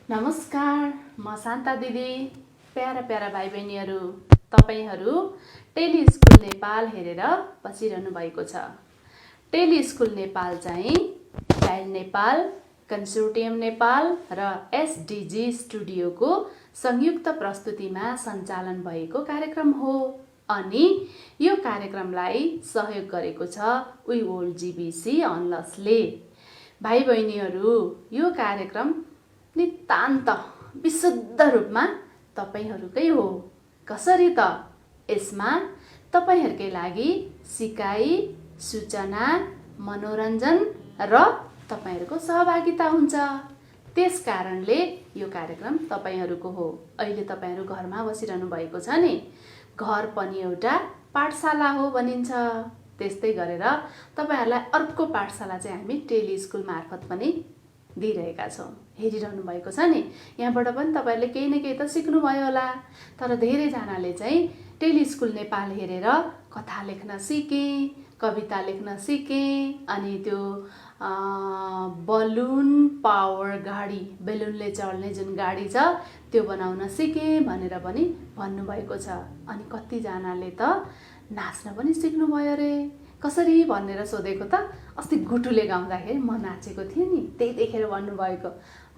नमस्कार, म शान्ता दिदी। प्यारा प्यारा भाइ बहिनीहरू, तपाईहरू टेली स्कुल नेपाल हेरेर बसिरहनु भएको छ। टेली स्कुल नेपाल चाहिँ चाइल्ड नेपाल, कन्सोर्टियम नेपाल र एसडिजी स्टुडियोको संयुक्त प्रस्तुतिमा सञ्चालन भएको कार्यक्रम हो। अनि यो कार्यक्रमलाई सहयोग गरेको छ वी वर्ल्ड जीबीसी अनलसले। भाइ बहिनीहरू, यो कार्यक्रम नितान्त विशुद्ध रूपमा तपाईहरूकै हो। कसरी त? यसमा तपाईहरूकै लागि सिकाइ, सूचना, मनोरञ्जन र तपाईहरूको सहभागिता हुन्छ। त्यस कारणले यो कार्यक्रम तपाईहरूको हो। अहिले तपाईहरू घरमा बसिरहनु भएको छ नि, घर पनि एउटा पाठशाला हो भनिन्छ। त्यस्तै गरेर तपाईहरूलाई अर्को पाठशाला चाहिँ हामी टेली स्कुल मार्फत पनि दिइरहेका छौँ। हेरिरहनु भएको छ नि, यहाँबाट पनि तपाईँहरूले केही न केही त सिक्नुभयो होला। तर धेरैजनाले चाहिँ टेली स्कुल नेपाल हेरेर कथा लेख्न सिके, कविता लेख्न सिके, अनि त्यो बलुन पावर गाडी, बेलुनले चल्ने जुन गाडी छ त्यो बनाउन सिके भनेर पनि भन्नुभएको छ। अनि कतिजनाले त नाच्न पनि सिक्नुभयो रे। कसरी भनेर सोधेको त अस्ति गुटुले गाउँदाखेरि म नाचेको थिएँ नि, त्यही देखेर भन्नुभएको।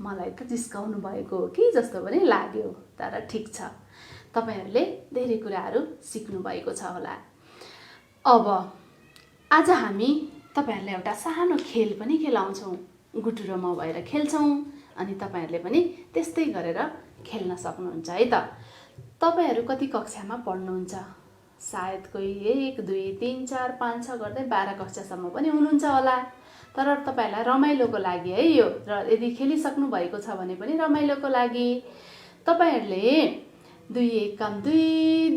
मलाई त जिस्काउनु भएको हो कि जस्तो पनि लाग्यो। तर ठिक छ, तपाईहरूले धेरै कुराहरू सिक्नु भएको छ होला। अब आज हामी तपाईहरूलाई एउटा सानो खेल पनि खेलाउँछौँ। गुटु र म भएर खेल्छौँ, अनि तपाईँहरूले पनि त्यस्तै गरेर खेल्न सक्नुहुन्छ है त। तपाईँहरू कति कक्षामा पढ्नुहुन्छ? सायद कोही 1, 2, 3, 4, 5, 6 गर्दै 12 कक्षासम्म पनि हुनुहुन्छ होला। तर तपाईँहरूलाई रमाइलोको लागि है यो, र यदि खेलिसक्नु भएको छ भने पनि रमाइलोको लागि तपाईँहरूले 2 1 2,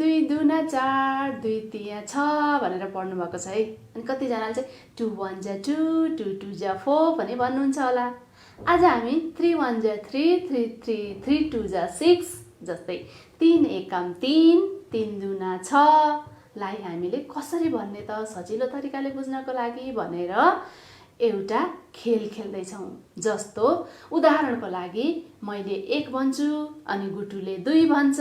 2 2 4, 2 3 6 भनेर पढ्नु भएको छ है। अनि कतिजनाले चाहिँ 2 1 2, 2 2 4 पनि भन्नुहुन्छ होला। आज हामी 3 1 3, 3 3 3 2 6 जस्तै 3 1 3, 3 2 6 लाई हामीले कसरी भन्ने त सजिलो तरिकाले बुझ्नको लागि भनेर एउटा खेल खेल्दैछौँ। जस्तो उदाहरणको लागि मैले 1 भन्छु, अनि गुटुले 2 भन्छ,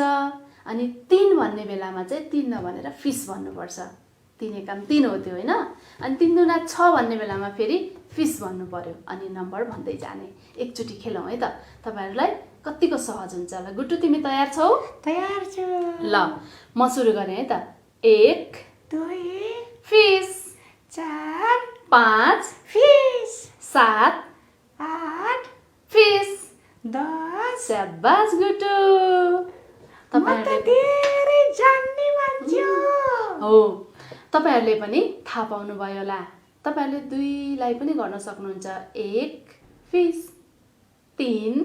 अनि 3 भन्ने बेलामा चाहिँ 3 नभनेर फिस भन्नुपर्छ। 3 1 3 हो त्यो, होइन? अनि 3 2 6 भन्ने बेलामा फेरि फिस भन्नु पर्यो। अनि नम्बर भन्दै जाने। एकचोटि खेलौँ है त। तपाईँहरूलाई कतिको सहज हुन्छ ल? गुटु, तिमी तयार छौ? तयार छु। ल, म सुरु गरेँ है त। 1 2 फिस, 4 5 फिस, 7 8 फिस। 10 स्याबास गुटु, म त धेरै जान्ने मान्छे हो। तपाईहरूले पनि थाहा पाउनु भयो होला। तपाईहरूले 2 लाई पनि गर्न सक्नुहुन्छ। 1 फिस, 3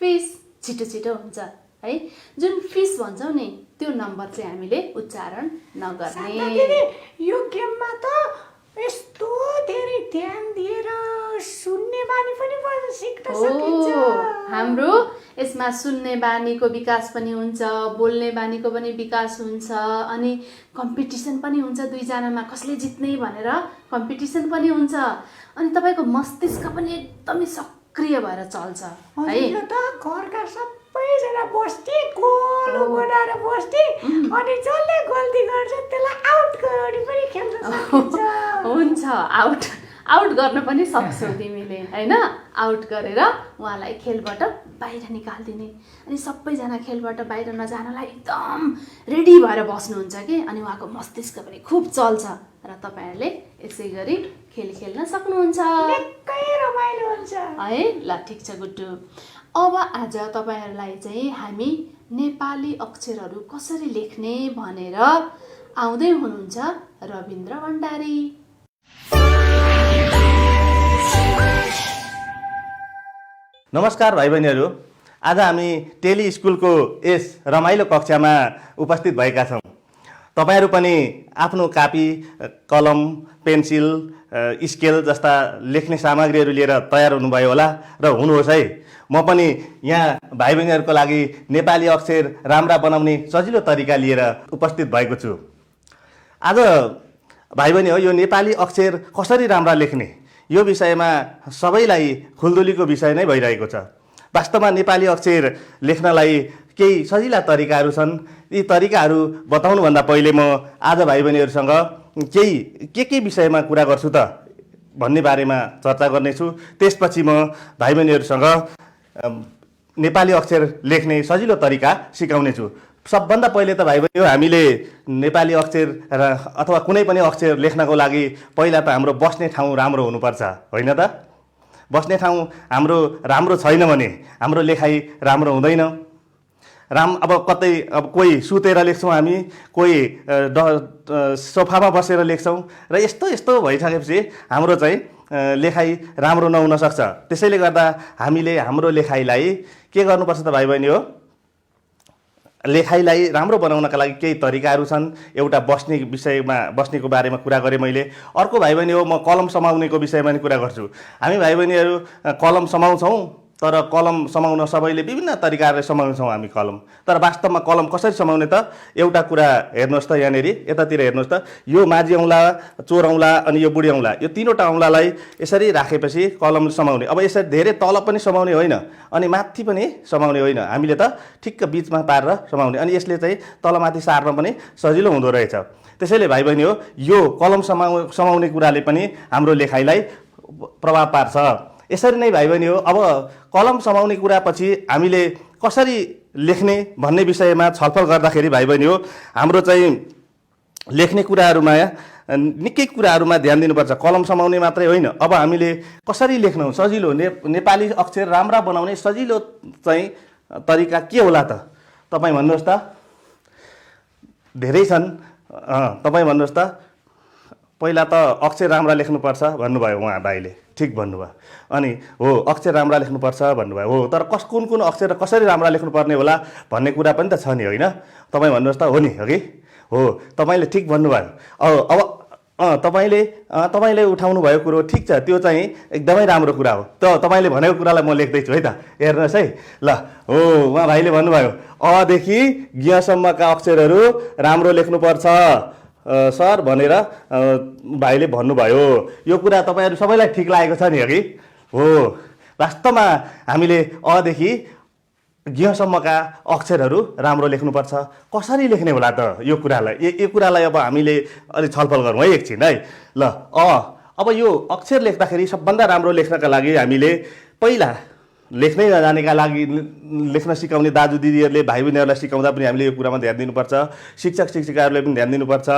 फिस। छिटो छिटो हुन्छ है। जुन फिस भन्छौ नि त्यो नम्बर चाहिँ हामीले उच्चारण नगर्ने। दिदी, यो गेममा त यस्तो धेरै ध्यान दिएर सुन्ने बानी पनि सिक्न सकिन्छ। हाम्रो यसमा सुन्ने बानीको विकास पनि हुन्छ, बोल्ने बानीको पनि विकास हुन्छ, अनि कम्पिटिसन पनि हुन्छ। 2 जनामा कसले जित्ने भनेर कम्पिटिसन पनि हुन्छ। अनि तपाईँको मस्तिष्क पनि एकदमै सक्रिय भएर चल्छ है। यो त घरका सबैजना बस्थे, गोल बनाएर बस्थे, अनि जसले गल्ती गर्छ त्यसलाई आउट गरी पनि खेल्न सकिन्छ। हुन्छ, आउट गर्न पनि सक्छौ तिमीले, होइन? आउट गरेर उहाँलाई खेलबाट बाहिर निकालिदिने। अनि सबैजना खेलबाट बाहिर नजानलाई एकदम रेडी भएर बस्नुहुन्छ कि, अनि उहाँको मस्तिष्क पनि खुब चल्छ। र तपाईँहरूले यसै गरी खेल खेल्न सक्नुहुन्छ। निकै रमाइलो हुन्छ है। ल, ठिक छ गुड्डु। अब आज तपाईँहरूलाई चाहिँ हामी नेपाली अक्षरहरू कसरी लेख्ने भनेर आउँदै हुनुहुन्छ रविन्द्र भण्डारी। नमस्कार भाइ बहिनीहरू, आज हामी टेली स्कुलको यस रमाइलो कक्षामा उपस्थित भएका छौँ। तपाईहरू पनि आफ्नो कापी, कलम, पेन्सिल, स्केल जस्ता लेख्ने सामग्रीहरू लिएर तयार हुनुभयो होला र हुनुहोस् है। म पनि यहाँ भाइ बहिनीहरूको लागि नेपाली अक्षर राम्रा बनाउने सजिलो तरिका लिएर उपस्थित भएको छु। आज भाइ बहिनी हो, यो नेपाली अक्षर कसरी राम्रा लेख्ने यो विषयमा सबैलाई खुल्दुलीको विषय नै भइरहेको छ। वास्तवमा नेपाली अक्षर लेख्नलाई केही सजिला तरिकाहरू छन्। यी तरिकाहरू बताउनुभन्दा पहिले म आज भाइ बहिनीहरूसँग के विषयमा कुरा गर्छु त भन्ने बारेमा चर्चा गर्नेछु। त्यसपछि म भाइ बहिनीहरूसँग नेपाली अक्षर लेख्ने सजिलो तरिका सिकाउनेछु। सबभन्दा पहिले त भाइ बहिनी हामीले नेपाली अक्षर अथवा कुनै पनि अक्षर लेख्नको लागि पहिला त हाम्रो बस्ने ठाउँ राम्रो हुनुपर्छ, होइन त? बस्ने ठाउँ हाम्रो राम्रो छैन भने हाम्रो लेखाइ राम्रो हुँदैन। अब कोही सुतेर लेख्छौँ हामी, कोही सोफामा बसेर लेख्छौँ र यस्तो भइसकेपछि हाम्रो चाहिँ लेखाइ राम्रो नहुन सक्छ। त्यसैले गर्दा हामीले हाम्रो लेखाइलाई के गर्नुपर्छ त भाइ बहिनी हो, लेखाइलाई राम्रो बनाउनका लागि केही तरिकाहरू छन्। एउटा बस्नेको बारेमा कुरा गरेँ मैले। अर्को भाइ बहिनी हो, म कलम समाउनेको विषयमा नि कुरा गर्छु। हामी भाइ बहिनीहरू कलम समाउँछौँ, तर कलम समाउन सबैले विभिन्न तरिकाले समाउँछौँ हामी कलम। तर वास्तवमा कलम कसरी समाउने त? एउटा कुरा हेर्नुहोस् त, यहाँनिर यतातिर हेर्नुहोस् त, यो माझी औँला, चोर औँला अनि यो बुढी औँला, यो तीनवटा औँलालाई यसरी राखेपछि कलम समाउने। अब यसरी धेरै तल पनि समाउने होइन अनि माथि पनि समाउने होइन, हामीले त ठिक्क बिचमा पारेर समाउने। अनि यसले चाहिँ तलमाथि सार्न पनि सजिलो हुँदो रहेछ। त्यसैले भाइ बहिनी हो, यो कलम समाउने कुराले पनि हाम्रो लेखाइलाई प्रभाव पार्छ। यसरी नै भाइ बहिनी हो, अब कलम समाउने कुरापछि हामीले कसरी लेख्ने भन्ने विषयमा छलफल गर्दाखेरि भाइ बहिनी हो, हाम्रो चाहिँ लेख्ने कुराहरूमा निकै कुराहरूमा ध्यान दिनुपर्छ। कलम समाउने मात्रै होइन, अब हामीले कसरी लेख्नु सजिलो, नेपाली अक्षर राम्रा बनाउने सजिलो चाहिँ तरिका के होला त? तपाईँ भन्नुहोस् त। धेरै छन्, तपाईँ भन्नुहोस् त। पहिला त अक्षर राम्रा लेख्नुपर्छ भन्नुभयो उहाँ भाइले, ठिक भन्नुभयो। अनि हो, अक्षर राम्रा लेख्नुपर्छ भन्नुभयो, हो, तर कुन अक्षर कसरी राम्रा लेख्नुपर्ने होला भन्ने कुरा पनि त छ नि, होइन? तपाईँ भन्नुहोस् त। हो नि, हो कि हो? तपाईँले ठिक भन्नुभयो। अब तपाईँले उठाउनु भएको कुरो ठिक छ, त्यो चाहिँ एकदमै राम्रो कुरा हो। त तपाईँले भनेको कुरालाई म लेख्दैछु है त, हेर्नुहोस् है ल। हो, उहाँ भाइले भन्नुभयो अदेखि ज्ञसम्मका अक्षरहरू राम्रो लेख्नुपर्छ सर भनेर भाइले भन्नुभयो। यो कुरा तपाईँहरू सबैलाई ठिक लागेको छ नि, हो कि हो? वास्तवमा हामीले अदेखि ज्ञसम्मका अक्षरहरू राम्रो लेख्नुपर्छ। कसरी लेख्ने होला त यो कुरालाई अब हामीले अलि छलफल गरौँ है एकछिन है ल। अब यो अक्षर लेख्दाखेरि सबभन्दा राम्रो लेख्नका लागि हामीले पहिला लेख्नै नजानेका लागि लेख्न सिकाउने दाजु दिदीहरूले भाइ बहिनीहरूलाई सिकाउँदा पनि हामीले यो कुरामा ध्यान दिनुपर्छ। शिक्षक शिक्षिकाहरूले पनि ध्यान दिनुपर्छ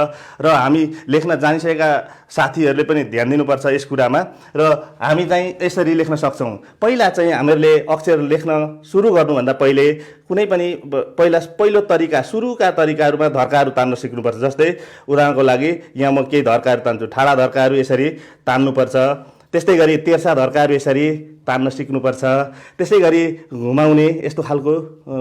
र हामी लेख्न जानिसकेका साथीहरूले पनि ध्यान दिनुपर्छ यस कुरामा। र हामी चाहिँ यसरी लेख्न सक्छौँ। पहिला चाहिँ हामीहरूले अक्षर लेख्न सुरु गर्नुभन्दा पहिले कुनै पनि पहिलो तरिका, सुरुका तरिकाहरूमा धर्काहरू तान्न सिक्नुपर्छ। जस्तै उदाहरणको लागि यहाँ म केही धर्काहरू तान्छु। ठाडा धर्काहरू यसरी तान्नुपर्छ। त्यस्तै गरी तेर्सा धर्काहरू यसरी तान्न सिक्नुपर्छ। त्यसै गरी घुमाउने यस्तो खालको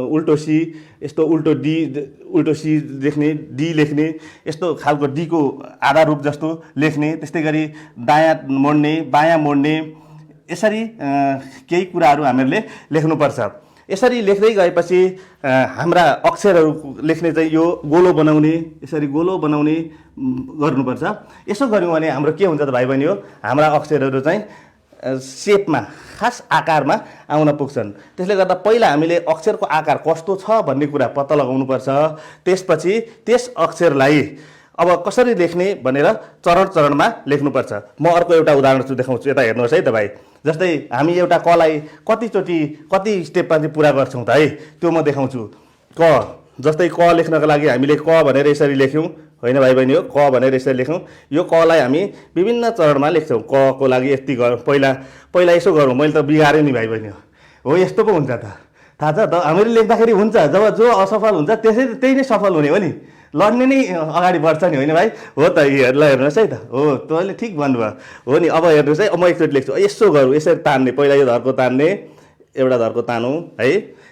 उल्टो सी, यस्तो उल्टो सी लेख्ने, डी लेख्ने, यस्तो खालको डीको आधा रूप जस्तो लेख्ने। त्यस्तै गरी दायाँ मोड्ने, बायाँ मोड्ने, यसरी केही कुराहरू हामीहरूले लेख्नुपर्छ। यसरी लेख्दै गएपछि हाम्रा अक्षरहरू लेख्ने चाहिँ यो गोलो बनाउने, यसरी गोलो बनाउने गर्नुपर्छ। यसो गऱ्यौँ भने हाम्रो के हुन्छ त भाइ बहिनी हो, हाम्रा अक्षरहरू चाहिँ सेपमा, खास आकारमा आउन पुग्छन्। त्यसले गर्दा पहिला हामीले अक्षरको आकार कस्तो छ भन्ने कुरा पत्ता लगाउनुपर्छ। त्यसपछि त्यस अक्षरलाई अब कसरी लेख्ने भनेर चरणमा लेख्नुपर्छ। म अर्को एउटा उदाहरण देखाउँछु, यता हेर्नुहोस् है त भाइ। जस्तै हामी एउटा कलाई कति स्टेपमा चाहिँ पुरा गर्छौँ त है, त्यो म देखाउँछु। क, जस्तै क लेख्नको लागि हामीले क भनेर यसरी लेख्यौँ, होइन भाइ बहिनी हो? क भनेर यसरी लेख्यौँ। यो कलाई हामी विभिन्न चरणमा लेख्छौँ। क को लागि यति गरौँ, पहिला यसो गरौँ। मैले त बिगारेँ नि भाइ बहिनी हो, यस्तो पो हुन्छ त, थाहा छ त? हामीले लेख्दाखेरि हुन्छ, जब जो असफल हुन्छ त्यही नै सफल हुने हो नि, लड्ने नै अगाडि बढ्छ नि, होइन भाइ? हो त, ल हेर्नुहोस् है त। हो, तैँले ठिक भन्नुभयो। हो नि, अब हेर्नुहोस् है, म एकचोटि लेख्छु। यसो गरौँ, यसरी तान्ने, पहिला यो धर्को तान्ने, एउटा धर्को तानौँ है।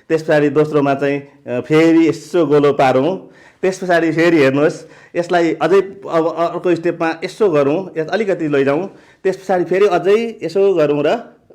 त्यस पछाडि दोस्रोमा चाहिँ फेरि यसो गोलो पारौँ। त्यस पछाडि फेरि हेर्नुहोस्, यसलाई अझै अब अर्को स्टेपमा यसो गरौँ, अलिकति लैजाउँ। त्यस पछाडि फेरि अझै यसो गरौँ र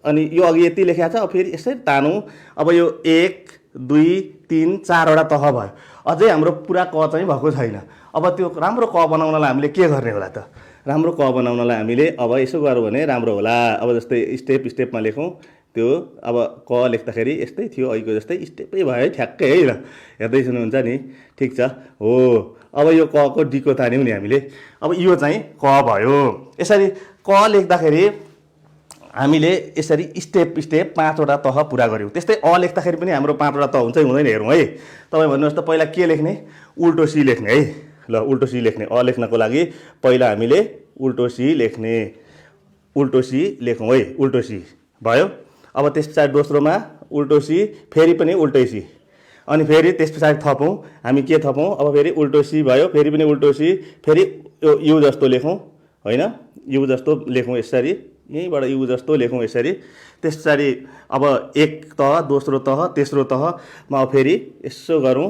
अनि यो अघि यति लेखेको छ, अब फेरि यसरी तानौँ। अब यो 1 2 3 4वटा तह भयो। अझै हाम्रो पुरा क चाहिँ भएको छैन। अब त्यो राम्रो क बनाउनलाई हामीले के गर्ने होला त? राम्रो क बनाउनलाई हामीले अब यसो गरौँ भने राम्रो होला। अब जस्तै स्टेपमा लेखौँ, त्यो अब क लेख्दाखेरि यस्तै थियो अहिलेको जस्तै स्टेपै भयो है ठ्याक्कै है ल हेर्दै सुन्नुहुन्छ नि ठिक छ हो अब यो क को डीको तान्यौँ नि हामीले अब यो चाहिँ क भयो यसरी क लेख्दाखेरि हामीले यसरी स्टेप स्टेप 5वटा तह पुरा गऱ्यौँ त्यस्तै अ लेख्दाखेरि पनि हाम्रो 5वटा तह हुन्छ हुँदैन हेरौँ है तपाईँ भन्नुहोस् त पहिला के लेख्ने उल्टो सी लेख्ने है ल उल्टो सी लेख्ने अ लेख्नको लागि पहिला हामीले उल्टो सी लेखौँ है उल्टो सी भयो अब त्यस पछाडि दोस्रोमा उल्टो सी फेरि पनि उल्टै सी अनि फेरि त्यस पछाडि थपौँ हामी के थपौँ अब फेरि उल्टो सी भयो फेरि पनि उल्टो सी फेरि यो यु जस्तो लेखौँ होइन यु जस्तो लेखौँ यसरी यहीँबाट यु जस्तो लेखौँ यसरी त्यस पछाडि अब एक तह दोस्रो तह तेस्रो तहमा फेरि यसो गरौँ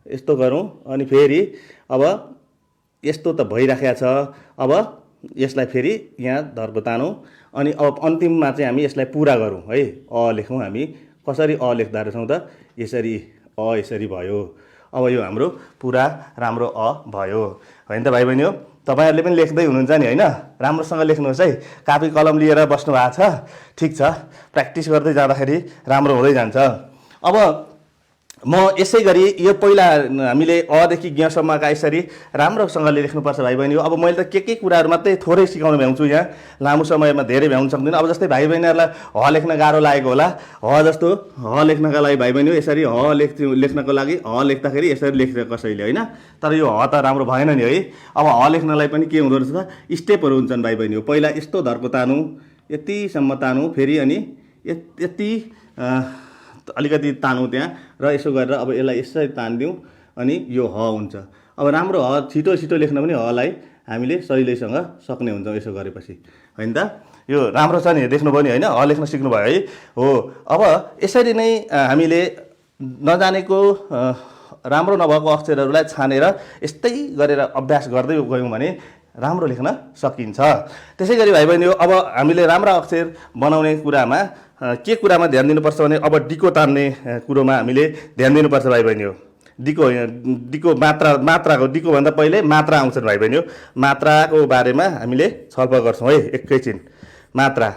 यस्तो गरौँ अनि फेरि अब यस्तो त भइराखेको छ अब यसलाई फेरि यहाँ धर्को तानौँ अनि अब अन्तिममा चाहिँ हामी यसलाई पुरा गरौँ है अ लेखौँ हामी कसरी अ लेख्दा रहेछौँ त यसरी अ यसरी भयो अब यो हाम्रो पुरा राम्रो अ भयो होइन त भाइ बहिनी हो तपाईँहरूले पनि लेख्दै हुनुहुन्छ नि होइन राम्रोसँग लेख्नुहोस् है कापी कलम लिएर बस्नु भएको छ ठिक छ प्र्याक्टिस गर्दै जाँदाखेरि राम्रो हुँदै जान्छ अब म यसै गरी यो पहिला हामीले अदेखि ज्ञसम्मका यसरी राम्रोसँगले लेख्नुपर्छ भाइ बहिनी हो अब मैले त के कुराहरू मात्रै थोरै सिकाउन भ्याउँछु यहाँ लामो समयमा धेरै भ्याउन सक्दिनँ अब जस्तै भाइ बहिनीहरूलाई ह लेख्न गाह्रो लागेको होला ह जस्तो ह लेख्नका लागि भाइ बहिनी हो यसरी ह लेख्नको लागि ह लेख्दाखेरि यसरी लेख्छ कसैले होइन तर यो ह त राम्रो भएन नि है अब ह लेख्नलाई पनि के हुँदो रहेछ त स्टेपहरू हुन्छन् भाइ बहिनी हो पहिला यस्तो धर्को तानौँ यतिसम्म तानौँ फेरि अनि यति अलिकति तानौँ त्यहाँ र यसो गरेर अब यसलाई यसरी तानिदिउँ अनि यो ह हुन्छ अब राम्रो ह छिटो छिटो लेख्न पनि हलाई हामीले सजिलैसँग सक्ने हुन्छौँ यसो गरेपछि होइन त यो राम्रो छ नि देख्नुभयो नि होइन ह लेख्न सिक्नुभयो है हो अब यसरी नै हामीले नजानेको राम्रो नभएको अक्षरहरूलाई छानेर यस्तै गरेर अभ्यास गर्दै गयौँ भने राम्रो लेख्न सकिन्छ त्यसै गरी भाइ बहिनी हो अब हामीले राम्रा अक्षर बनाउने कुरामा के कुरामा ध्यान दिनुपर्छ भने अब डीको तान्ने कुरोमा हामीले ध्यान दिनुपर्छ भाइ बहिनी हो डीको मात्राको डीको भन्दा पहिले मात्रा आउँछन् भाइ बहिनी हो मात्राको बारेमा हामीले छलफल गर्छौँ है एकैछिन मात्रा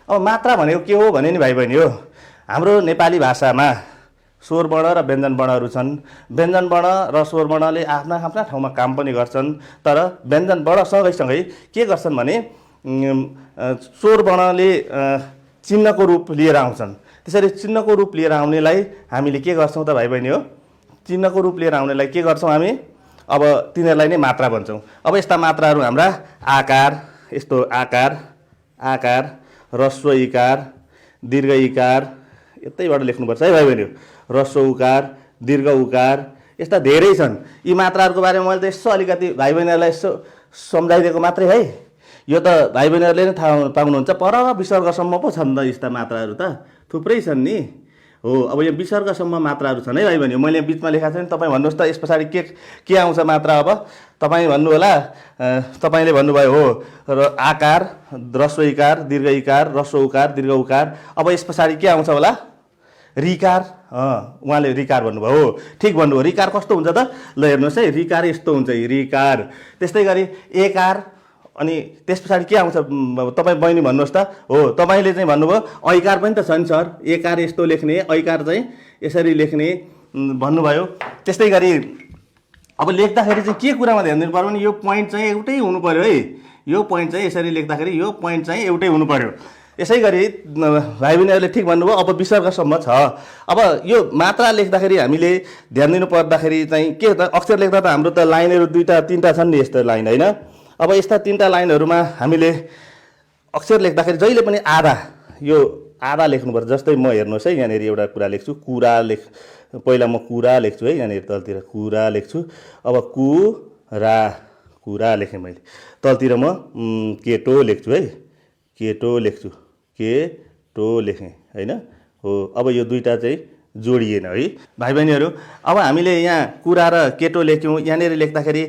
अब मात्रा भनेको के हो भने नि भाइ बहिनी हो हाम्रो नेपाली भाषामा स्वर वर्ण र व्यञ्जन वर्णहरू छन् व्यञ्जन वर्ण र स्वर वर्णले आफ्ना आफ्ना ठाउँमा काम पनि गर्छन् तर व्यञ्जन वर्ण सँगैसँगै के गर्छन् भने स्वर वर्णले चिन्हको रूप लिएर आउँछन् त्यसरी चिन्हको रूप लिएर आउनेलाई हामीले के गर्छौँ त भाइ बहिनी हो चिन्हको रूप लिएर आउनेलाई के गर्छौँ हामी अब तिनीहरूलाई नै मात्रा भन्छौँ अब यस्ता मात्राहरू हाम्रा आकार यस्तो आकार आकार ह्रस्व इकार दीर्घ इकार यतैबाट लेख्नुपर्छ है भाइ बहिनी ह्रस्व उकार दीर्घ उकार यस्ता धेरै छन् यी मात्राहरूको बारेमा मैले त यसो अलिकति भाइ बहिनीहरूलाई यसो सम्झाइदिएको मात्रै है यो त भाइ बहिनीहरूले नै थाहा पाउनुहुन्छ पर विसर्गसम्म पो छन् त यस्ता मात्राहरू त थुप्रै छन् नि हो अब यो विसर्गसम्म मात्राहरू छन् है भाइ बहिनी मैले बिचमा लेखाएको छु नि तपाईँ भन्नुहोस् त यस पछाडि के आउँछ मात्रा अब तपाईँ भन्नु होला तपाईँले भन्नुभयो हो र आकार ह्रस्व इकार दीर्घ इकार ह्रस्व उकार दीर्घ उकार अब यस पछाडि के आउँछ होला रिकार उहाँले रिकार भन्नुभयो हो ठिक भन्नुभयो रिकार कस्तो हुन्छ त ल हेर्नुहोस् है रिकार यस्तो हुन्छ रिकार त्यस्तै गरी एकार अनि त्यस पछाडि के आउँछ तपाईँ बहिनी भन्नुहोस् त हो तपाईँले चाहिँ भन्नुभयो ऐकार पनि त छ नि सर एकार यस्तो लेख्ने ऐकार चाहिँ यसरी लेख्ने भन्नुभयो त्यस्तै गरी अब लेख्दाखेरि चाहिँ के कुरामा ध्यान दिनु पर्यो भने यो पोइन्ट चाहिँ एउटै हुनु पर्यो है यो पोइन्ट चाहिँ यसरी लेख्दाखेरि यो पोइन्ट चाहिँ एउटै हुनु पर्यो यसै गरी भाइ बहिनीहरूले ठिक भन्नुभयो अब विसर्गसम्म छ अब यो मात्रा लेख्दाखेरि हामीले ध्यान दिनु पर्दाखेरि चाहिँ के त अक्षर लेख्दा त हाम्रो त लाइनहरू दुईवटा तिनवटा छन् नि यस्तो लाइन होइन अब यस्ता तिनवटा लाइनहरूमा हामीले अक्षर लेख्दाखेरि जहिले पनि आधा यो आधा लेख्नुपर्छ जस्तै म हेर्नुहोस् है यहाँनिर एउटा कुरा लेख्छु पहिला म कुरा लेख्छु है यहाँनिर तलतिर कुरा लेख्छु अब कुरा लेखेँ मैले तलतिर म केटो लेख्छु है केटो लेख्छु केटो लेखेँ होइन हो अब यो दुईवटा चाहिँ जोडिएन है भाइ बहिनीहरू अब हामीले यहाँ कुरा र केटो लेख्यौँ यहाँनिर लेख्दाखेरि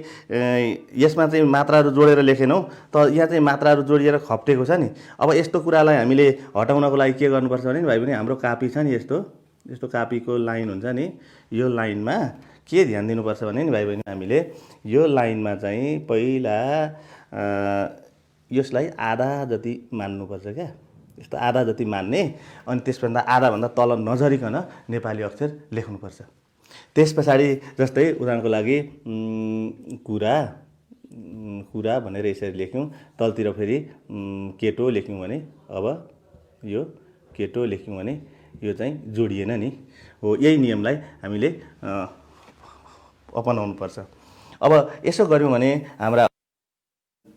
यसमा चाहिँ मात्राहरू जोडेर लेखेनौँ त यहाँ चाहिँ मात्राहरू जोडिएर खप्टेको छ नि अब यस्तो कुरालाई हामीले हटाउनको लागि के गर्नुपर्छ भने भाइ बहिनी हाम्रो कापी छ नि यस्तो कापीको लाइन हुन्छ नि यो लाइनमा के ध्यान दिनुपर्छ भने नि भाइ बहिनी हामीले यो लाइनमा चाहिँ पहिला यसलाई आधा जति मान्नुपर्छ क्या यस्तो आधा जति मान्ने अनि त्यसभन्दा आधाभन्दा तल नझरिकन नेपाली अक्षर लेख्नुपर्छ। त्यस पछाडि जस्तै उदाहरणको लागि कुरा भनेर यसरी लेख्यौँ, तलतिर फेरि केटो लेख्यौँ भने अब यो केटो लेख्यौँ भने यो चाहिँ जोडिएन नि हो। यही नियमलाई हामीले अपनाउनुपर्छ। अब यसो गऱ्यौँ भने हाम्रा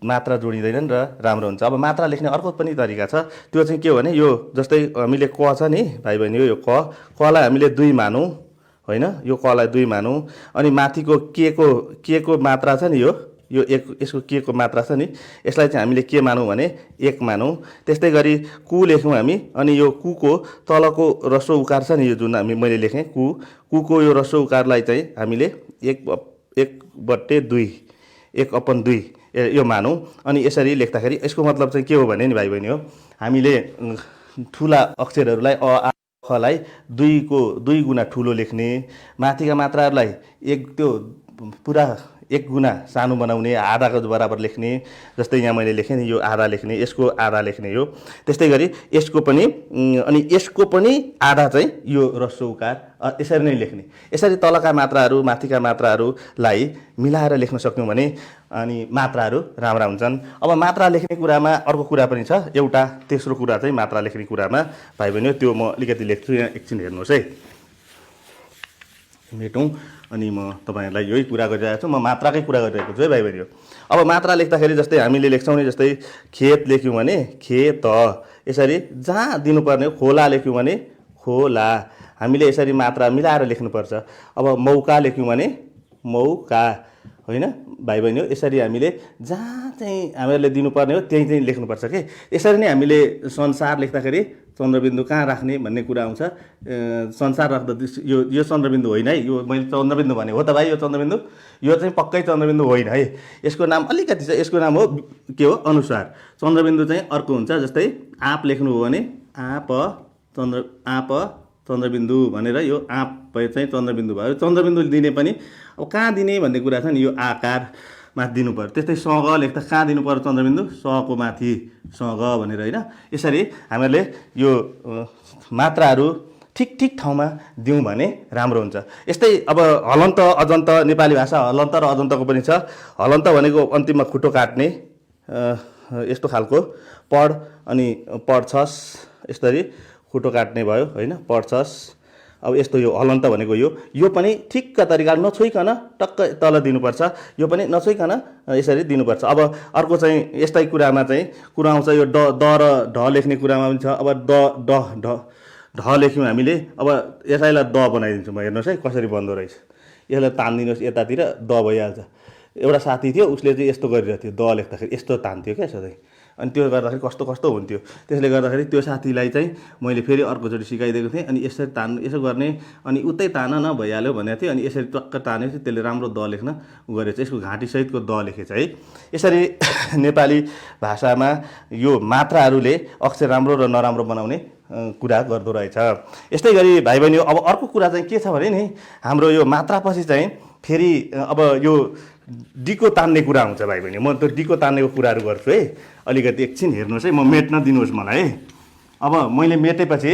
मात्रा जोडिँदैनन् र राम्रो हुन्छ। अब मात्रा लेख्ने अर्को पनि तरिका छ, त्यो चाहिँ के हो भने यो जस्तै हामीले क छ नि भाइ बहिनी, यो कलाई हामीले 2 मानौँ होइन, यो कलाई 2 मानौँ अनि माथिको के को मात्रा छ नि यो यसको के को मात्रा छ नि यसलाई चाहिँ हामीले के मानौँ भने 1 मानौँ। त्यस्तै गरी कु लेख्यौँ हामी अनि यो कुको तलको ह्रस्व उकार छ नि यो जुन मैले लेखेँ कुको यो ह्रस्व उकारलाई चाहिँ हामीले 1/2 यो मानौँ। अनि यसरी लेख्दाखेरि यसको मतलब चाहिँ के हो भने नि भाइ बहिनी हो, हामीले ठुला अक्षरहरूलाई अ आ खलाई 2 गुणा ठुलो लेख्ने, माथिका मात्राहरूलाई त्यो पुरा 1 गुणा सानो बनाउने, आधाको बराबर लेख्ने। जस्तै यहाँ मैले लेखेँ नि यो आधा लेख्ने, यसको आधा लेख्ने हो। त्यस्तै गरी यसको पनि अनि यसको पनि आधा चाहिँ यो ह्रस्व उकार यसरी नै लेख्ने। यसरी तलका मात्राहरू माथिका मात्राहरूलाई मिलाएर लेख्न सक्यौँ भने अनि मात्राहरू राम्रा हुन्छन्। अब मात्रा लेख्ने कुरामा अर्को कुरा पनि छ, एउटा तेस्रो कुरा चाहिँ मात्रा लेख्ने कुरामा भाइ बहिनी त्यो म अलिकति लेख्छु, यहाँ एकछिन हेर्नुहोस् है, मेटौँ अनि म तपाईँहरूलाई यही कुरा गरिरहेको छु, म मात्राकै कुरा गरिरहेको छु है भाइ बहिनी। अब मात्रा लेख्दाखेरि जस्तै हामीले लेख्छौँ नि, जस्तै खेत लेख्यौँ भने खेत, यसरी जहाँ दिनुपर्ने खोला लेख्यौँ भने खोला, हामीले यसरी मात्रा मिलाएर लेख्नुपर्छ। अब मौका लेख्यौँ भने मौका होइन भाइ बहिनी हो, यसरी हामीले जहाँ चाहिँ हामीहरूले दिनुपर्ने हो त्यही चाहिँ लेख्नुपर्छ के। यसरी नै हामीले संसार लेख्दाखेरि चन्द्रबिन्दु कहाँ राख्ने भन्ने कुरा आउँछ। संसार राख्दा यो चन्द्रबिन्दु होइन है, यो मैले चन्द्रबिन्दु भने हो त भाइ, यो चन्द्रबिन्दु यो चाहिँ पक्कै चन्द्रबिन्दु होइन है, यसको नाम अलिकति छ, यसको नाम हो के हो अनुसार। चन्द्रबिन्दु चाहिँ अर्को हुन्छ, जस्तै आँप लेख्नु हो भने आँप चन्द्रबिन्दु भनेर यो आँप चाहिँ चन्द्रबिन्दु भयो। चन्द्रबिन्दु दिने पनि अब कहाँ दिने भन्ने कुरा छ नि, यो आकारमा दिनु पर्यो। त्यस्तै सँग लेख्दा कहाँ दिनु पर्यो चन्द्रबिन्दु, सको माथि सँग भनेर होइन। यसरी हामीहरूले यो मात्राहरू ठिक ठाउँमा दिउँ भने राम्रो हुन्छ। यस्तै अब हलन्त अजन्त, नेपाली भाषा हलन्त र अजन्तको पनि छ। हलन्त भनेको अन्तिममा खुट्टो काट्ने यस्तो खालको पढ अनि पढ्छस् यसरी खुट्टो काट्ने भयो होइन, पढ्छस्। अब यस्तो यो हलन्त भनेको यो पनि ठिक्क तरिकाले नछोइकन टक्क तल दिनुपर्छ, यो पनि नछोइकन यसरी दिनुपर्छ। अब अर्को चाहिँ यस्तै कुरामा चाहिँ कुरा आउँछ, यो द र ढ लेख्ने कुरामा पनि छ। अब ढ लेख्यौँ हामीले, अब यसैलाई द बनाइदिन्छु म, हेर्नुहोस् है कसरी बन्दो रहेछ। यसलाई तानिदिनुहोस् यतातिर, द भइहाल्छ। एउटा साथी थियो, उसले चाहिँ यस्तो गरिरहेको थियो, द लेख्दाखेरि यस्तो तान्थ्यो क्या सधैँ, अनि त्यो गर्दाखेरि कस्तो हुन्थ्यो। त्यसले गर्दाखेरि त्यो साथीलाई चाहिँ मैले फेरि अर्कोचोटि सिकाइदिएको थिएँ, अनि यसरी यसो गर्ने, अनि उतै तान न भइहाल्यो भनेको थिएँ। अनि यसरी टक्क तानेपछि त्यसले राम्रो द लेख्न गरेछ, यसको घाँटीसहितको द लेखेछ है। यसरी नेपाली भाषामा यो मात्राहरूले अक्षर राम्रो र नराम्रो बनाउने कुरा गर्दो रहेछ। यस्तै गरी भाइ बहिनी अब अर्को कुरा चाहिँ के छ भने नि, हाम्रो यो मात्रापछि चाहिँ फेरि अब यो डिको तान्ने कुरा हुन्छ भाइ बहिनी। म त्यो डिको तान्नेको कुराहरू गर्छु है, अलिकति एकछिन हेर्नुहोस् है, म मेट्न दिनुहोस् मलाई है। अब मैले मेटेपछि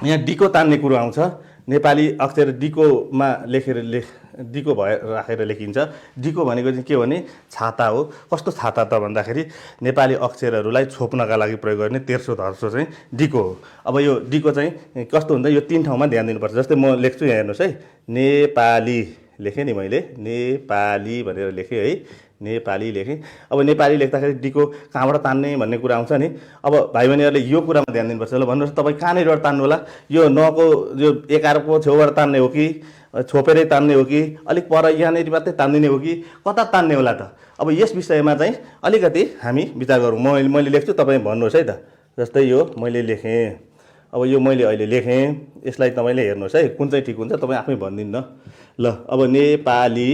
यहाँ डिको तान्ने कुरो आउँछ। नेपाली अक्षर डिकोमा डिको राखेर लेखिन्छ। डिको भनेको चाहिँ के हो भने छाता हो। कस्तो छाता त भन्दाखेरि नेपाली अक्षरहरूलाई छोप्नका लागि प्रयोग गर्ने तेर्सो धर्सो चाहिँ डिको हो। अब यो डिको चाहिँ कस्तो हुन्छ, यो 3 ठाउँमा ध्यान दिनुपर्छ। जस्तै म लेख्छु यहाँ हेर्नुहोस् है, नेपाली लेखेँ नि मैले, नेपाली भनेर लेखेँ है, नेपाली लेखेँ। अब नेपाली लेख्दाखेरि डिको कहाँबाट तान्ने भन्ने कुरा आउँछ नि। अब भाइ बहिनीहरूले यो कुरामा ध्यान दिनुपर्छ। ल भन्नुहोस् तपाईँ कहाँनिरबाट तान्नु होला, यो नको यो एकारको छेउबाट तान्ने हो कि छोपेरै तान्ने हो कि अलिक पर यहाँनिर मात्रै तान्दिने हो कि कता तान्ने होला त। अब यस विषयमा चाहिँ अलिकति हामी विचार गरौँ। मैले लेख्छु, तपाईँ भन्नुहोस् है त। जस्तै यो मैले लेखेँ, अब यो मैले अहिले लेखेँ, यसलाई तपाईँले हेर्नुहोस् है कुन चाहिँ ठिक हुन्छ, तपाईँ आफै भनिदिनु न। ल अब नेपाली,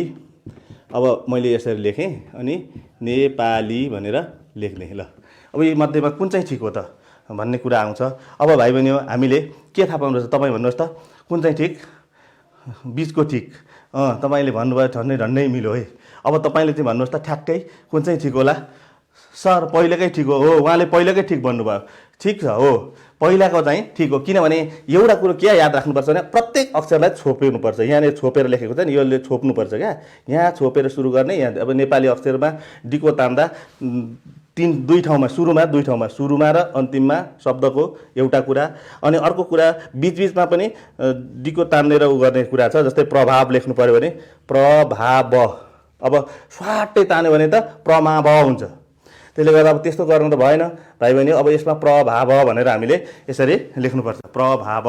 अब मैले यसरी लेखेँ अनि नेपाली भनेर लेख्ने। ल अब यो मध्येमा कुन चाहिँ ठिक हो त भन्ने कुरा आउँछ। अब भाइ बहिनी हामीले के थाहा पाउनुपर्छ, तपाईँ भन्नुहोस् त कुन चाहिँ ठिक, बिचको ठिक। तपाईँले भन्नुभयो झन्डै मिल्यो है। अब तपाईँले चाहिँ भन्नुहोस् त ठ्याक्कै कुन चाहिँ ठिक होला, सर पहिलेकै ठिक हो उहाँले पहिलेकै ठिक भन्नुभयो ठिक छ हो पहिलाको चाहिँ ठिक हो किनभने एउटा कुरो के याद राख्नुपर्छ भने प्रत्येक अक्षरलाई छोपिनुपर्छ यहाँनिर छोपेर लेखेको छ नि यसले छोप्नुपर्छ क्या यहाँ छोपेर सुरु गर्ने यहाँ अब नेपाली अक्षरमा डिको तान्दा दुई ठाउँमा सुरुमा र अन्तिममा शब्दको एउटा कुरा अनि अर्को कुरा बीचबीचमा पनि डिको तानेर उ गर्ने कुरा छ जस्तै प्रभाव लेख्नु पर्यो भने प्रभाव अब स्वाटै तान्यो भने त प्रमाव हुन्छ त्यसले गर्दा अब त्यस्तो गर्नु त भएन भाइ बहिनी अब यसमा प्रभाव भनेर हामीले यसरी लेख्नुपर्छ प्रभाव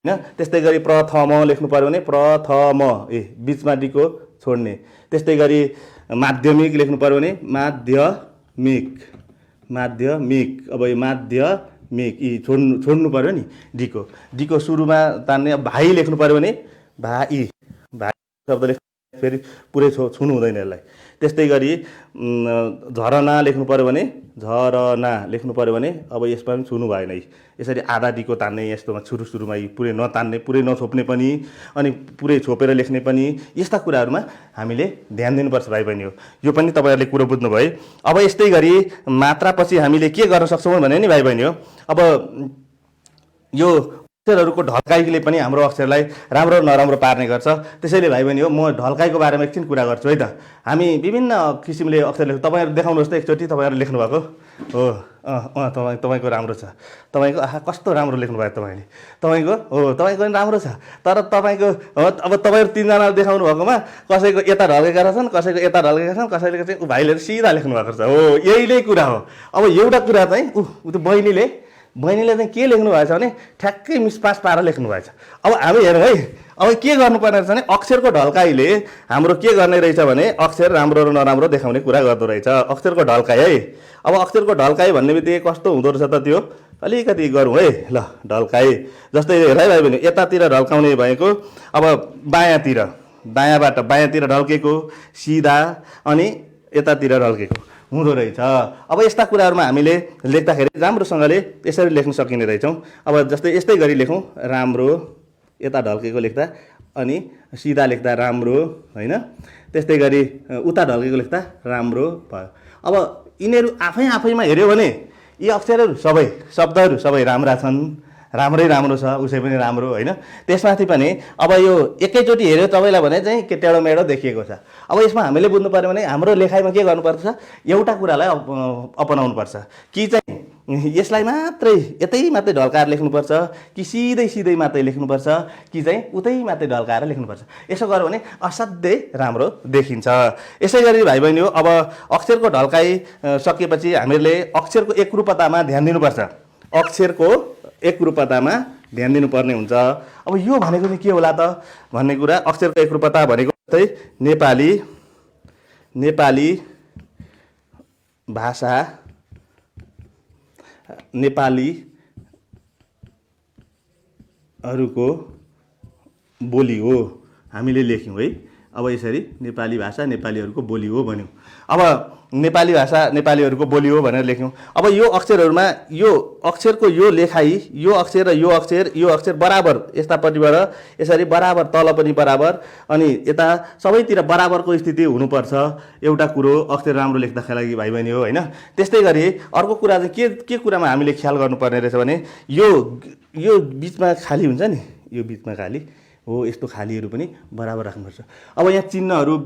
हैन त्यस्तै गरी प्रथम लेख्नु पर्यो भने प्रथम बीचमा डिको छोड्ने त्यस्तै गरी माध्यमिक लेख्नु पर्यो भने माध्यमिक अब यो माध्यमिक छोड्नु पर्यो नि डिको सुरुमा तान्ने भाइ लेख्नु पर्यो भने भाइ शब्द लेख्नु फेरि पुरै छुनु हुँदैन यसलाई त्यस्तै गरी झरना लेख्नु पर्यो भने अब यसमा पनि छुनु भएन यसरी आधा डिको तान्ने यस्तोमा सुरुमा पुरै नतान्ने पुरै नछोप्ने पनि अनि पुरै छोपेर लेख्ने पनि यस्ता कुराहरूमा हामीले ध्यान दिनुपर्छ भाइ बहिनी हो यो पनि तपाईँहरूले कुरो बुझ्नुभयो अब यस्तै गरी मात्रापछि हामीले के गर्न सक्छौँ भने नि भाइ बहिनी हो अब यो अक्षरहरूको ढल्काइले पनि हाम्रो अक्षरलाई राम्रो नराम्रो पार्ने गर्छ त्यसैले भाइ बहिनी हो म ढल्काइको बारेमा एकछिन कुरा गर्छु है त हामी विभिन्न किसिमले अक्षर लेख्छौँ तपाईँहरू देखाउनुहोस् त एकचोटि तपाईँहरू लेख्नु भएको हो तपाईँको राम्रो छ तपाईँको कस्तो राम्रो लेख्नु भयो तपाईँको तपाईँको पनि राम्रो छ तर तपाईँको अब तपाईँहरू तिनजना देखाउनु भएकोमा कसैको यता ढल्केका रहेछन् कसैको यता ढल्केका छन् कसैले चाहिँ भाइले सिधा लेख्नु भएको छ हो यही नै कुरा हो अब एउटा कुरा चाहिँ त्यो बहिनीले चाहिँ के लेख्नु भएछ भने ठ्याक्कै मिसपास पारेर लेख्नु भएछ अब हामी हेरौँ है अब के गर्नुपर्ने रहेछ भने अक्षरको ढल्काइले हाम्रो के गर्ने रहेछ भने अक्षर राम्रो र नराम्रो देखाउने कुरा गर्दो रहेछ अक्षरको ढल्काइ है अब अक्षरको ढल्काइ भन्ने बित्तिकै कस्तो हुँदो रहेछ त त्यो अलिकति गरौँ है ल ढल्काइ जस्तै हेर है भाइ बहिनी यतातिर ढल्काउने भएको अब दायाँबाट बायाँतिर ढल्केको सिधा अनि यतातिर ढल्केको हुँदो रहेछ अब यस्ता कुराहरूमा हामीले लेख्दाखेरि राम्रोसँगले यसरी लेख्न सकिने रहेछौँ अब जस्तै यस्तै गरी लेखौँ राम्रो यता ढल्केको लेख्दा अनि सिधा लेख्दा राम्रो होइन त्यस्तै गरी उता ढल्केको लेख्दा राम्रो भयो अब यिनीहरू आफैमा हेऱ्यो भने यी अक्षरहरू सबै शब्दहरू सबै राम्रा छन् राम्रो छ उसै पनि राम्रो होइन त्यसमाथि पनि अब यो एकैचोटि हेऱ्यो तपाईँलाई भने चाहिँ के टेढो मेढो देखिएको छ अब यसमा हामीले बुझ्नु पर्यो भने हाम्रो लेखाइमा के गर्नुपर्छ एउटा कुरालाई अपनाउनुपर्छ कि चाहिँ यसलाई मात्रै मात्रै ढल्काएर लेख्नुपर्छ कि सिधै मात्रै लेख्नुपर्छ कि चाहिँ उतै मात्रै ढल्काएर लेख्नुपर्छ यसो गर्यो भने असाध्यै राम्रो देखिन्छ यसै गरी भाइ बहिनी हो अब अक्षरको ढल्काइ सकेपछि हामीले अक्षरको एकरूपतामा ध्यान दिनुपर्छ ध्यान दिनुपर्ने हुन्छ अब यो भनेको चाहिँ के होला त भन्ने कुरा अक्षरको एकरूपता भनेको चाहिँ नेपाली भाषा नेपालीहरूको बोली हो हामीले लेख्यौँ है अब यसरी नेपाली भाषा नेपालीहरूको बोली हो भन्यौँ अब नेपाली भाषा नेपालीहरूको बोली हो भनेर लेख्यौँ अब यो अक्षरहरूमा यो अक्षरको यो लेखाइ यो अक्षर र यो अक्षर बराबर यस्तापट्टिबाट यसरी बराबर तल पनि बराबर अनि यता सबैतिर बराबरको स्थिति हुनुपर्छ एउटा कुरो अक्षर राम्रो लेख्दाका लागि भाइ बहिनी हो होइन त्यस्तै गरी अर्को कुरा चाहिँ के कुरामा हामीले ख्याल गर्नुपर्ने रहेछ भने यो बिचमा खाली हुन्छ नि यो बिचमा खाली हो यस्तो खालीहरू पनि बराबर राख्नुपर्छ अब यहाँ चिन्हहरू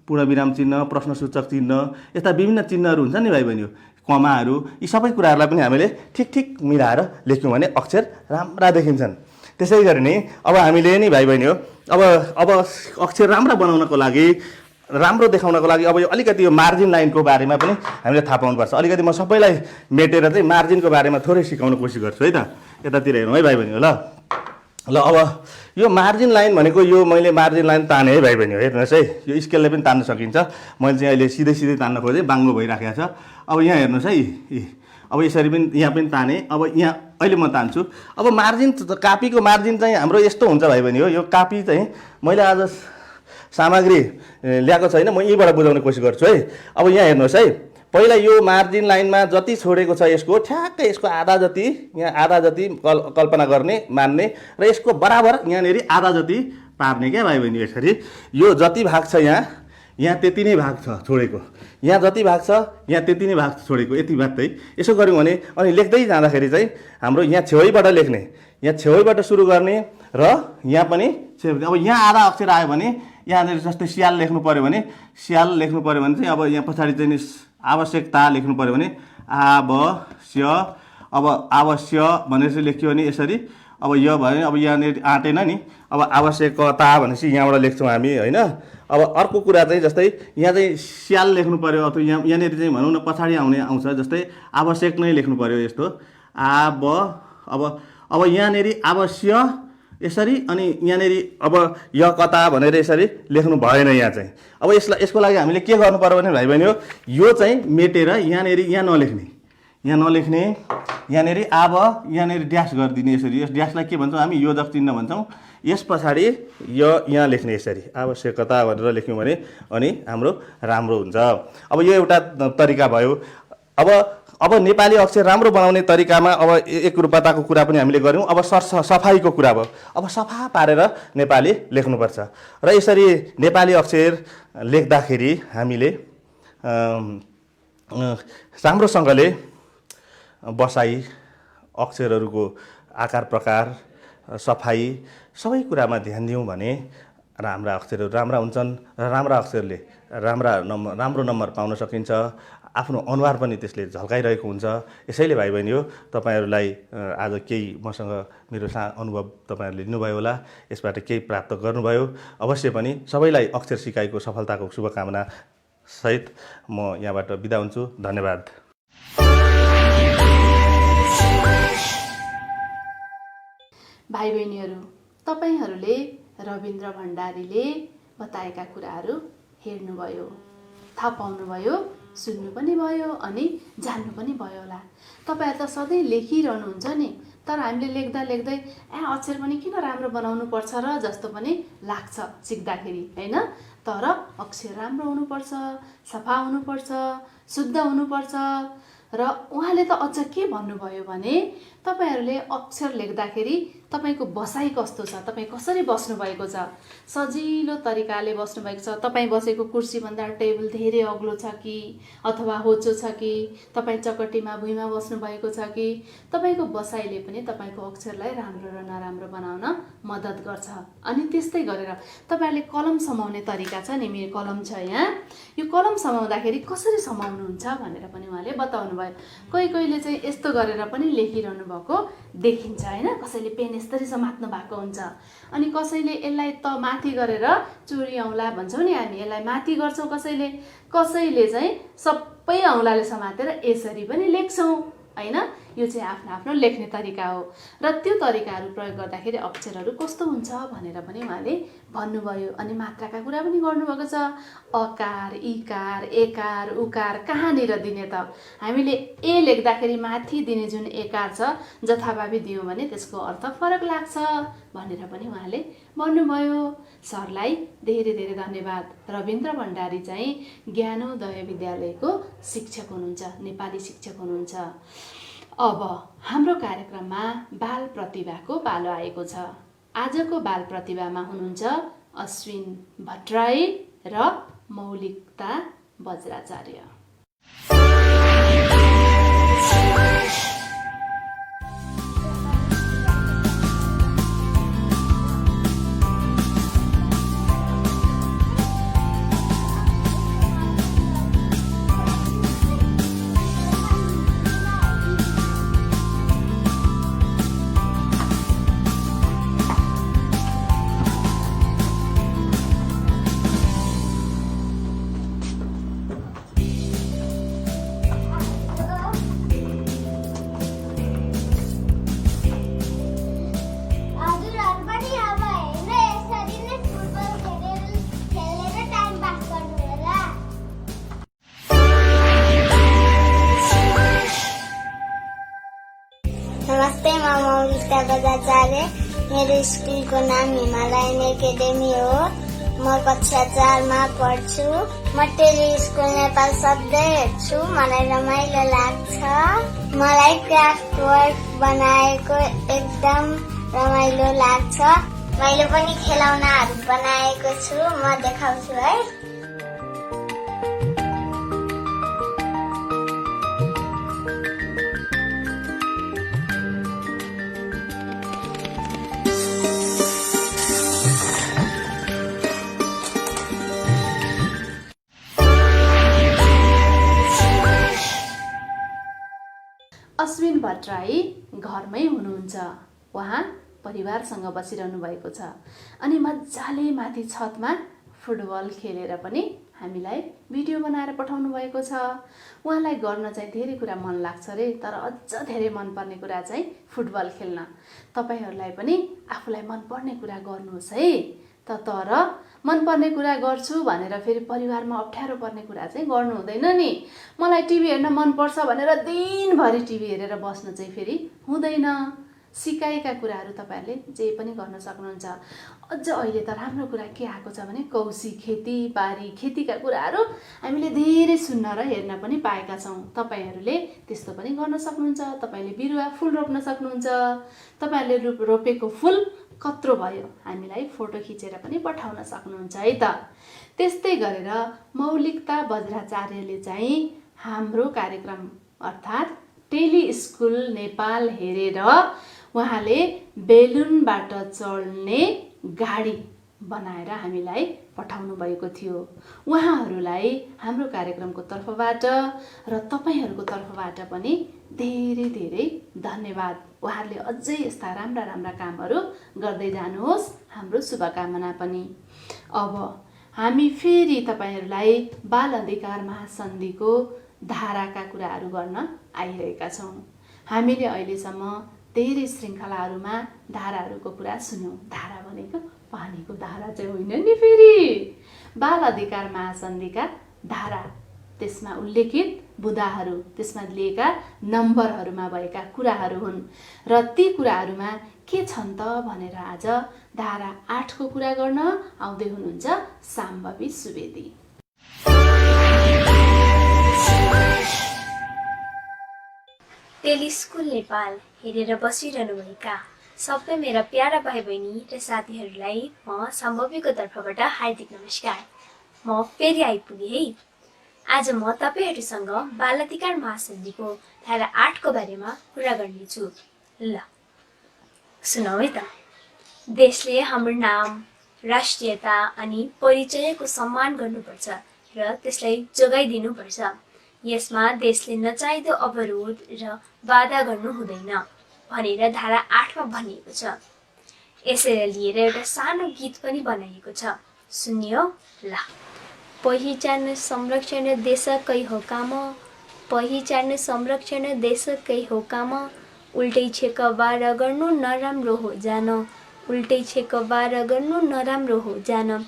पूर्णविराम चिन्ह प्रश्नसूचक चिन्ह यस्ता विभिन्न चिन्हहरू हुन्छ नि भाइ बहिनी कमाहरू यी सबै कुराहरूलाई पनि हामीले ठिक मिलाएर लेख्यौँ भने अक्षर राम्रा देखिन्छन् त्यसै गरी नै अब हामीले नि भाइ बहिनी हो अब अक्षर राम्रो बनाउनको लागि राम्रो देखाउनको लागि अब यो अलिकति यो मार्जिन लाइनको बारेमा पनि हामीले थाहा पाउनुपर्छ अलिकति म सबैलाई मेटेर चाहिँ मार्जिनको बारेमा थोरै सिकाउन कोसिस गर्छु है त यतातिर हेरौँ है भाइ बहिनी ल अब यो मार्जिन लाइन भनेको यो मैले मार्जिन लाइन ताने है भाइ बहिनी हेर्नुहोस् है यो स्केलले पनि तान्न सकिन्छ मैले चाहिँ अहिले सिधै तान्न खोजेँ बाङ्गो भइराखेको छ अब यहाँ हेर्नुहोस् है अब यसरी पनि यहाँ पनि ताने अब यहाँ अहिले म तान्छु अब मार्जिन कापीको मार्जिन चाहिँ हाम्रो यस्तो हुन्छ भाइ बहिनी हो यो कापी चाहिँ मैले आज सामग्री ल्याएको छैन म यहीँबाट बुझाउने कोसिस गर्छु है अब यहाँ हेर्नुहोस् है पहिला यो मार्जिन लाइनमा जति छोडेको छ यसको ठ्याक्कै यसको आधा जति यहाँ आधा जति कल्पना गर्ने मान्ने र यसको बराबर यहाँनिर आधा जति पार्ने क्या भाइ बहिनी यसरी यो जति भाग छ यहाँ त्यति नै भाग छ छोडेको, यहाँ जति भाग छ यहाँ त्यति नै भाग छोडेको, यति मात्रै। यसो गऱ्यौँ भने अनि लेख्दै जाँदाखेरि चाहिँ हाम्रो यहाँ छेउैबाट लेख्ने, यहाँ छेउैबाट सुरु गर्ने र यहाँ पनि अब यहाँ आधा अक्षर आयो भने यहाँनिर जस्तै स्याल लेख्नु पऱ्यो भने स्याल लेख्नु पऱ्यो भने चाहिँ अब यहाँ पछाडि चाहिँ आवश्यकता लेख्नु पऱ्यो भने आवश्य, अब आवश्य भनेर चाहिँ लेख्यो भने यसरी, अब यो भयो अब यहाँनिर आँटेन नि, अब आवश्यकता भनेपछि यहाँबाट लेख्छौँ हामी होइन। अब अर्को कुरा चाहिँ जस्तै यहाँ चाहिँ स्याल लेख्नु पऱ्यो अथवा यहाँनिर चाहिँ भनौँ न पछाडि आउँछ जस्तै आवश्यक नै लेख्नु पऱ्यो यस्तो अब यहाँनिर आवश्य यसरी, अनि यहाँनिर अब य कता भनेर यसरी लेख्नु भएन यहाँ चाहिँ। अब यसको लागि हामीले के गर्नु पर्यो भने भाइ बहिनी हो, यो चाहिँ मेटेर यहाँनिर यहाँ नलेख्ने यहाँनिर यहाँनिर ड्यास गरिदिने यसरी। यस ड्यासलाई के भन्छौँ हामी, योजक चिन्ह भन्छौँ। यस पछाडि यो यहाँ लेख्ने यसरी आवश्यकता भनेर लेख्यौँ भने अनि हाम्रो राम्रो हुन्छ। अब यो एउटा तरिका भयो। अब नेपाली अक्षर राम्रो बनाउने तरिकामा अब एकरूपताको कुरा पनि हामीले गऱ्यौँ। अब सफाइको कुरा भयो। अब सफा पारेर नेपाली लेख्नुपर्छ र यसरी नेपाली अक्षर लेख्दाखेरि हामीले राम्रोसँगले बसाइ, अक्षरहरूको आकार प्रकार, सफाइ सबै कुरामा ध्यान दियौँ भने राम्रा अक्षरहरू राम्रा हुन्छन् र राम्रा अक्षरले राम्रो नम्बर पाउन सकिन्छ। आफ्नो अनुहार पनि त्यसले झल्काइरहेको हुन्छ। यसैले भाइ बहिनी हो, तपाईँहरूलाई आज केही मसँग मेरो अनुभव तपाईँहरूले लिनुभयो होला, यसबाट केही प्राप्त गर्नुभयो। अवश्य पनि सबैलाई अक्षर सिकाइको सफलताको शुभकामना सहित म यहाँबाट बिदा हुन्छु। धन्यवाद। भाइ बहिनीहरू, तपाईँहरूले रविन्द्र भण्डारीले बताएका कुराहरू हेर्नुभयो, थाहा पाउनुभयो, सुन्नु पनि भयो अनि जान्नु पनि भयो होला। तपाईँहरू त सधैँ लेखिरहनुहुन्छ नि, तर हामीले लेख्दा लेख्दै अक्षर पनि किन राम्रो बनाउनु पर्छ र जस्तो पनि लाग्छ सिक्दाखेरि होइन। तर अक्षर राम्रो हुनुपर्छ, सफा हुनुपर्छ, शुद्ध हुनुपर्छ। र उहाँले त अझ के भन्नुभयो भने तपाईँहरूले अक्षर लेख्दाखेरि तपाईँको बसाइ कस्तो छ, तपाईँ कसरी बस्नुभएको छ, सजिलो तरिकाले बस्नुभएको छ, तपाईँ बसेको कुर्सीभन्दा टेबल धेरै अग्लो छ कि अथवा होचो छ कि, तपाईँ चकटीमा भुइँमा बस्नुभएको छ कि, तपाईँको बसाइले पनि तपाईँको अक्षरलाई राम्रो र नराम्रो बनाउन मद्दत गर्छ। अनि त्यस्तै गरेर तपाईँहरूले कलम समाउने तरिका छ नि, मेरो कलम छ यहाँ, यो कलम समाउँदाखेरि कसरी समाउनुहुन्छ भनेर पनि उहाँले बताउनु भयो। कोहीले चाहिँ यस्तो गरेर पनि लेखिरहनु भएको देखिन्छ होइन, कसैले पेन यसरी समात्नु भएको हुन्छ, अनि कसैले यसलाई त माथि गरेर चुरी औँला भन्छौँ नि हामी, यसलाई माथि गर्छौँ, कसैले चाहिँ सबै औँलाले समातेर यसरी पनि लेख्छौँ होइन। यो चाहिँ आफ्नो आफ्नो लेख्ने तरिका हो र त्यो तरिकाहरू प्रयोग गर्दाखेरि अक्षरहरू कस्तो हुन्छ भनेर पनि उहाँले भन्नुभयो। अनि मात्राका कुरा पनि गर्नुभएको छ, अकार, इकार, एकार, उकार कहाँनिर दिने त, हामीले ए लेख्दाखेरि माथि दिने जुन एकार छ जथाभावी दियौँ भने त्यसको अर्थ फरक लाग्छ भनेर पनि उहाँले भन्नुभयो। सरलाई धेरै धेरै धन्यवाद। रविन्द्र भण्डारी चाहिँ ज्ञानोदय विद्यालयको शिक्षक हुनुहुन्छ, नेपाली शिक्षक हुनुहुन्छ। अब हाम्रो कार्यक्रममा बाल प्रतिभाको पालो आएको छ। आजको बाल प्रतिभामा हुनुहुन्छ अश्विन भट्टराई र मौलिकता बज्राचार्य। नमस्ते, म मौलिकता बज्राचार्य। मेरो स्कुलको नाम हिमालयन एकाडेमी हो। म कक्षा 4 मा पढ्छु। म टेली स्कुल नेपाल सधैँ हेर्छु, मलाई रमाइलो लाग्छ। मलाई क्राफ्ट वर्क बनाएको एकदम रमाइलो लाग्छ। मैले पनि खेलौनाहरू बनाएको छु, म देखाउँछु है। अश्विन भट्टराई घरमै हुनुहुन्छ। उहाँ परिवारसँग बसिरहनु भएको छ अनि मजाले माथि छतमा फुटबल खेलेर पनि हामीलाई भिडियो बनाएर पठाउनु भएको छ। उहाँलाई गर्न चाहिँ धेरै कुरा मन लाग्छ रे, तर अझ धेरै मनपर्ने कुरा चाहिँ फुटबल खेल्न। तपाईहरूलाई पनि आफूलाई मनपर्ने कुरा गर्नुहोस् है। तर मनपर्ने कुरा गर्छु भनेर फेरि परिवारमा अप्ठ्यारो पर्ने कुरा चाहिँ गर्नु हुँदैन नि। मलाई टिभी हेर्न मनपर्छ भनेर दिनभरि टिभी हेरेर बस्नु चाहिँ फेरि हुँदैन। सिकाएका कुराहरू तपाईँहरूले जे पनि गर्न सक्नुहुन्छ। अझ अहिले त राम्रो कुरा के आएको छ भने कौशी, खेतीबारी, खेतीका कुराहरू हामीले धेरै सुन्न र हेर्न पनि पाएका छौँ। तपाईँहरूले त्यस्तो पनि गर्न सक्नुहुन्छ। तपाईँले बिरुवा फुल रोप्न सक्नुहुन्छ। तपाईँहरूले रोपेको फुल कत्रो भयो हामीलाई फोटो खिचेर पनि पठाउन सक्नुहुन्छ है त। त्यस्तै गरेर मौलिकता बज्राचार्यले चाहिँ हाम्रो कार्यक्रम अर्थात् टेली स्कुल नेपाल हेरेर उहाँले बेलुनबाट चल्ने गाडी बनाएर हामीलाई पठाउनु भएको थियो। उहाँहरूलाई हाम्रो कार्यक्रमको तर्फबाट र तपाईँहरूको तर्फबाट पनि धेरै धेरै धन्यवाद। उहाँहरूले अझै यस्ता राम्रा राम्रा कामहरू गर्दै जानुहोस्, हाम्रो शुभकामना पनि। अब हामी फेरि तपाईँहरूलाई बाल अधिकार महासन्धिको धाराका कुराहरू गर्न आइरहेका छौँ। हामीले अहिलेसम्म धेरै श्रृङ्खलाहरूमा धाराहरूको कुरा सुन्यौँ। धारा भनेको पानीको धारा चाहिँ होइन नि, फेरि बाल अधिकार महासन्धिका धारा, त्यसमा उल्लेखित बुँदाहरू, त्यसमा दिएका नम्बरहरूमा भएका कुराहरू हुन् र ती कुराहरूमा के छन् त भनेर आज धारा 8 को कुरा गर्न आउँदै हुनुहुन्छ साम्भवी सुवेदी। टेली स्कुल नेपाल हेरेर बसिरहनुभएका सबै मेरा प्यारा भाइ बहिनी र साथीहरूलाई म सम्भवीको तर्फबाट हार्दिक नमस्कार। म फेरि आइपुगेँ है। आज म तपाईँहरूसँग बाल अधिकार महासन्धिको धारा 8 को बारेमा कुरा गर्नेछु। ल सुनौ है त। देशले हाम्रो नाम, राष्ट्रियता अनि परिचयको सम्मान गर्नुपर्छ र त्यसलाई जोगाइदिनुपर्छ। यसमा देशले नचाहिदो अवरोध र बाधा गर्नु हुँदैन भनेर धारा 8 मा भनिएको छ। यसैलाई लिएर एउटा सानो गीत पनि बनाइएको छ, सुनियो ल। पहिचान संरक्षण देशकै हो काम, पहिचान संरक्षण देशकै हो काम, उल्टै छेकबार गर्नु नराम्रो हो जान, उल्टै छेकबार गर्नु नराम्रो हो जान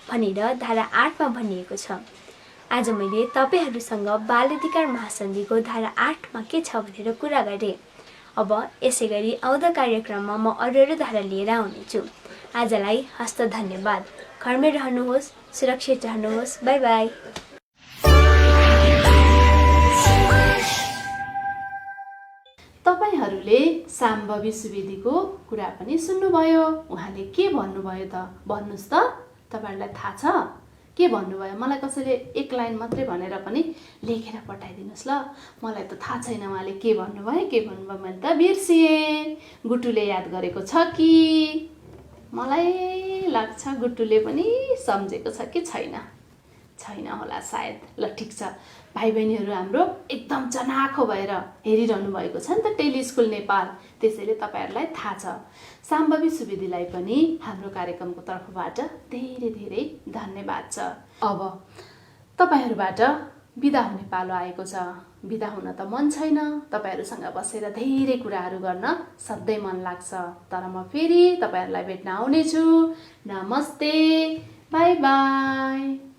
भनेर धारा 8 मा भनिएको छ। आज मैले तपाईहरूसँग बाल अधिकार महासन्धिको धारा 8 मा के छ भनेर कुरा गरेँ। अब यसै गरी आउँदो कार्यक्रममा म अरू धारा लिएर आउनेछु। आजलाई हस्त धन्यवाद। घरमै रहनुहोस्, सुरक्षित रहनुहोस्। By by. तपाईँहरूले साम्भवी सुवेदीको कुरा पनि सुन्नुभयो। उहाँले के भन्नुभयो त भन्नुहोस् त। तपाईँहरूलाई थाहा छ के भन्नुभयो? मलाई कसैले एक लाइन मात्रै भनेर पनि लेखेर पठाइदिनुहोस् ल। मलाई त थाहा छैन उहाँले के भन्नुभयो मैले त बिर्सिएँ। गुटुले याद गरेको छ कि? मलाई लाग्छ गुटुले पनि सम्झेको छ कि छैन होला सायद। ल ठिक छ, भाइ बहिनीहरू हाम्रो एकदम चनाखो भएर हेरिरहनु भएको छ नि त टेली स्कुल नेपाल, त्यसैले तपाईँहरूलाई थाहा छ। साम्भवी सुवेदीलाई पनि हाम्रो कार्यक्रमको तर्फबाट धेरै धेरै धन्यवाद छ। अब तपाईँहरूबाट बिदा हुने पालो आएको छ। बिदा हुन त मन छैन, तपाईँहरूसँग बसेर धेरै कुराहरू गर्न सधैँ मन लाग्छ। तर म फेरि तपाईँहरूलाई भेट्न आउनेछु। नमस्ते, बाई बाई।